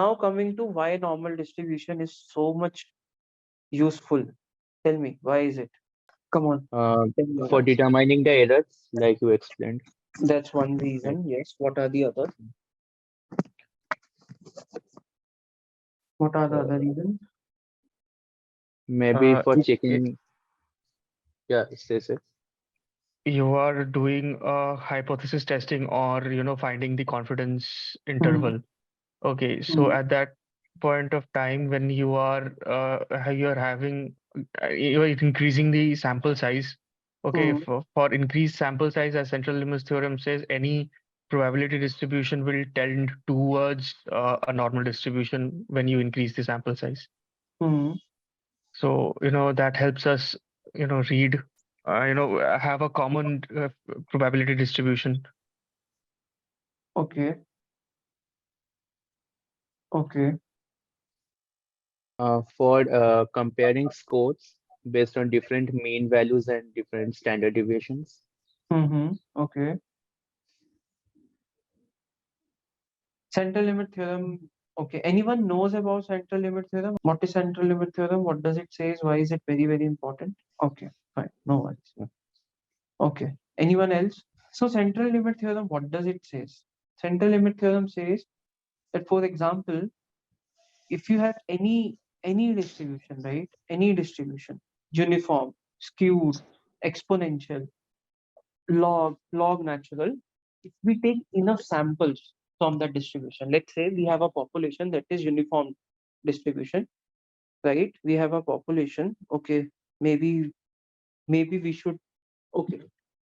Now coming to why normal distribution is so much useful. Tell me, why is it? Come on, tell me your For answer. determining the errors, like you explained. That's one Right. reason. Yes. What are the others? What are the other Uh, reasons? Maybe for It, checking. Yeah, say. you are doing hypothesis testing or finding the confidence Hmm. interval. Okay, so Hmm. at that point of time when you're having you're increasing the sample size. Okay, Hmm. for increased sample size, as central limit theorem says, any probability distribution will tend towards a normal distribution when you increase the sample size. Hmm. So, that helps us, read, have a common probability distribution. Okay. Okay. For comparing scores based on different mean values and different standard deviations. Mm-hmm. Okay. Central limit theorem. Okay. Anyone knows about central limit theorem? What is central limit theorem? What does it say? Why is it very, very important? Okay. Fine. No worries. Yeah. Okay. Anyone else? So central limit theorem, what does it say? Central limit theorem says that, for example, if you have any distribution, right? Any distribution, uniform, skewed, exponential, log natural, if we take enough samples from that distribution, let's say we have a population that is uniform distribution, right? We have a population. Okay, maybe we should. Okay,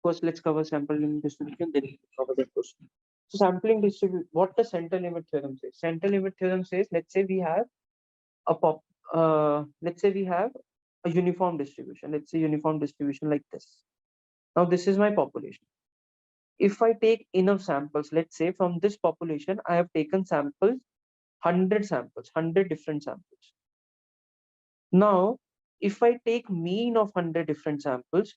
first let's cover sample limit distribution, then we cover that question. So sampling distribution, what the central limit theorem says? Central limit theorem says, let's say we have a let's say we have a uniform distribution. Let's say uniform distribution like this. Now this is my population. If I take enough samples, let's say from this population, I have taken samples, 100 samples, 100 different samples. Now, if I take mean of 100 different samples,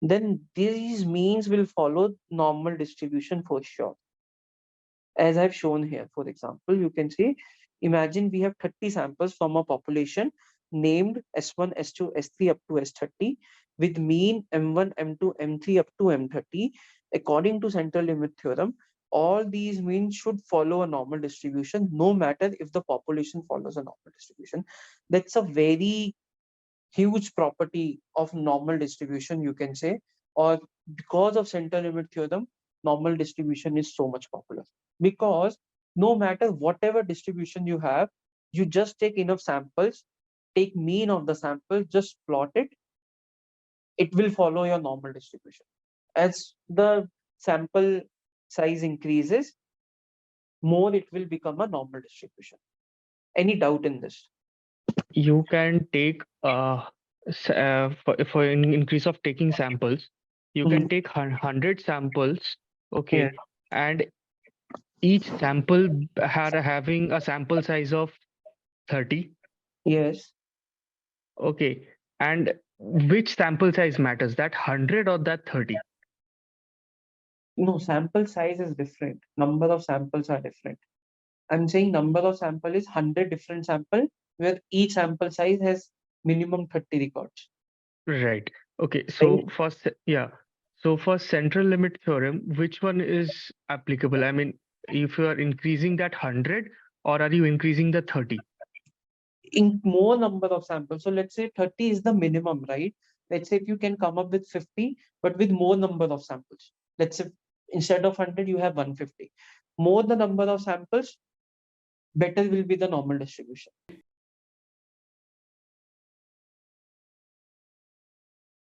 then these means will follow normal distribution for sure. As I've shown here, for example, you can see, imagine we have 30 samples from a population named S1, S2, S3 up to S30 with mean M1, M2, M3 up to M30. According to central limit theorem, all these means should follow a normal distribution, no matter if the population follows a normal distribution. That's a very huge property of normal distribution, you can say, or because of central limit theorem, normal distribution is so much popular. Because no matter whatever distribution you have, you just take enough samples, take mean of the sample, just plot it, it will follow your normal distribution. As the sample size increases, more it will become a normal distribution. Any doubt in this? You can take for an increase of taking samples, you can take 100 samples, Yeah. okay, and each sample having a sample size of 30, Yes. okay, and which sample size matters, that 100 or that 30? No, sample size is different. Number of samples are different. I'm saying number of sample is 100 different sample where each sample size has minimum 30 records. Right. Okay. Right? So So for central limit theorem, which one is applicable? I mean, if you are increasing that 100 or are you increasing the 30? In more number of samples. So let's say 30 is the minimum, right? Let's say if you can come up with 50, but with more number of samples. Let's say instead of 100, you have 150. More the number of samples, better will be the normal distribution.